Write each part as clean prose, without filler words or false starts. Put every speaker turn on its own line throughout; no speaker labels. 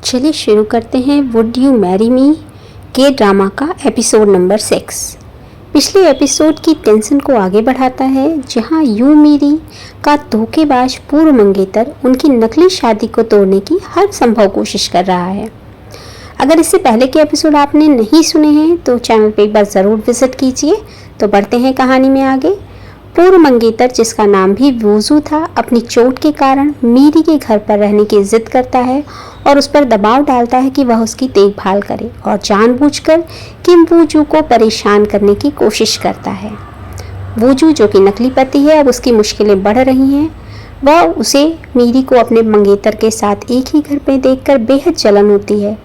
चलिए शुरू करते हैं वुड यू मैरी मी के ड्रामा का एपिसोड नंबर 6। पिछले एपिसोड की टेंशन को आगे बढ़ाता है, जहां यू मीरी का धोखेबाज पूर्व मंगेतर उनकी नकली शादी को तोड़ने की हर संभव कोशिश कर रहा है। अगर इससे पहले के एपिसोड आपने नहीं सुने हैं तो चैनल पे एक बार ज़रूर विजिट कीजिए। तो बढ़ते हैं कहानी में आगे। पूर्व मंगेतर, जिसका नाम भी वूजू था, अपनी चोट के कारण मीरी के घर पर रहने की जिद करता है और उस पर दबाव डालता है कि वह उसकी देखभाल करे और जानबूझकर किम वूजू को परेशान करने की कोशिश करता है। वूजू, जो कि नकली पति है, अब उसकी मुश्किलें बढ़ रही हैं। वह उसे मीरी को अपने मंगेतर के साथ एक ही घर में देखकर बेहद जलन होती है।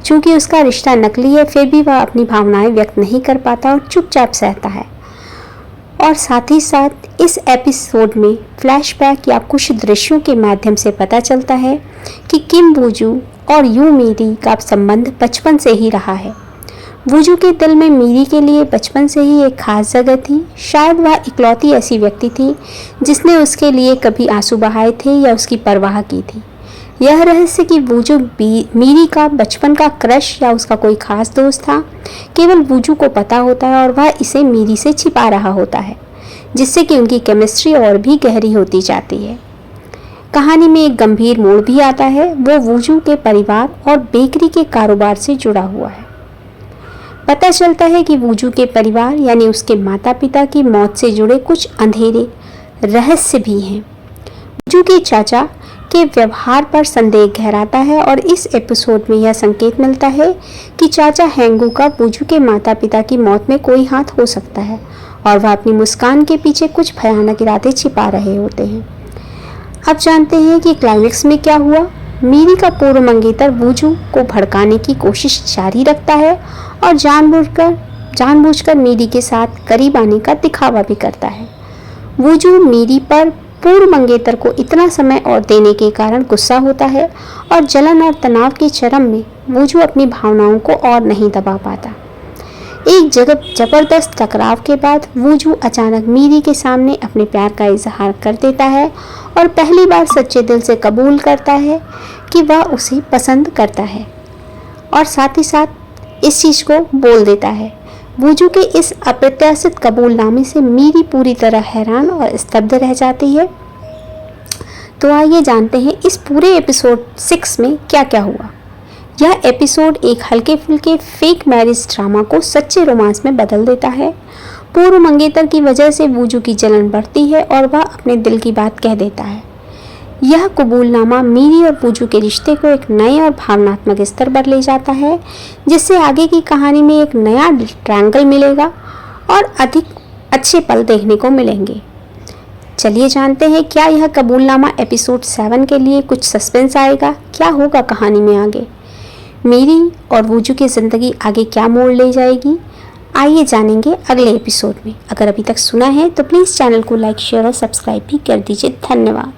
चूँकि उसका रिश्ता नकली है, फिर भी वह अपनी भावनाएं व्यक्त नहीं कर पाता और चुपचाप सहता है। और साथ ही साथ इस एपिसोड में फ्लैशबैक या कुछ दृश्यों के माध्यम से पता चलता है कि किम वूजू और यू मीरी का संबंध बचपन से ही रहा है। वूजू के दिल में मीरी के लिए बचपन से ही एक खास जगह थी। शायद वह इकलौती ऐसी व्यक्ति थी जिसने उसके लिए कभी आंसू बहाए थे या उसकी परवाह की थी। यह रहस्य कि वूजू मीरी का बचपन का क्रश या उसका कोई खास दोस्त था, केवल वूजू को पता होता है और वह इसे मीरी से छिपा रहा होता है, जिससे कि उनकी केमिस्ट्री और भी गहरी होती जाती है। कहानी में एक गंभीर मोड़ भी आता है। वो वूजू के परिवार और बेकरी के कारोबार से जुड़ा हुआ है। पता चलता है कि वूजू के परिवार यानी उसके माता पिता की मौत से जुड़े कुछ अंधेरे रहस्य भी हैं। वूजू के चाचा के व्यवहार पर संदेह गहराता है और इस एपिसोड में यह संकेत मिलता है कि चाचा हेंगू का वूजू के माता पिता की मौत में कोई हाथ हो सकता है और वह अपनी मुस्कान के पीछे कुछ भयानक इरादे छिपा रहे होते हैं। अब जानते हैं कि क्लाइमेक्स में क्या हुआ। मीरी का पूर्व मंगेतर वूजू को भड़काने की कोशिश जारी रखता है और जानबूझकर मीरी के साथ करीब आने का दिखावा भी करता है। वूजू मीरी पर पूर्व मंगेतर को इतना समय और देने के कारण गुस्सा होता है और जलन और तनाव के चरम में वूजू अपनी भावनाओं को और नहीं दबा पाता। एक जबरदस्त टकराव के बाद वूजू अचानक मीरी के सामने अपने प्यार का इजहार कर देता है और पहली बार सच्चे दिल से कबूल करता है कि वह उसे पसंद करता है और साथ ही साथ इस चीज़ को बोल देता है। वूजू के इस अप्रत्याशित कबूलनामे से मीरी पूरी तरह हैरान और स्तब्ध रह जाती है। तो आइए जानते हैं इस पूरे एपिसोड 6 में क्या क्या हुआ। यह एपिसोड एक हल्के फुल्के फेक मैरिज ड्रामा को सच्चे रोमांस में बदल देता है। पूर्व मंगेतर की वजह से वूजू की जलन बढ़ती है और वह अपने दिल की बात कह देता है। यह कबूलनामा मीरी और वूजू के रिश्ते को एक नए और भावनात्मक स्तर पर ले जाता है, जिससे आगे की कहानी में एक नया ट्रायंगल मिलेगा और अधिक अच्छे पल देखने को मिलेंगे। चलिए जानते हैं क्या यह कबूलनामा एपिसोड 7 के लिए कुछ सस्पेंस आएगा। क्या होगा कहानी में आगे, मीरी और वूजू की ज़िंदगी आगे क्या मोड़ ले जाएगी, आइए जानेंगे अगले एपिसोड में। अगर अभी तक सुना है तो प्लीज़ चैनल को लाइक, शेयर और सब्सक्राइब भी कर दीजिए। धन्यवाद।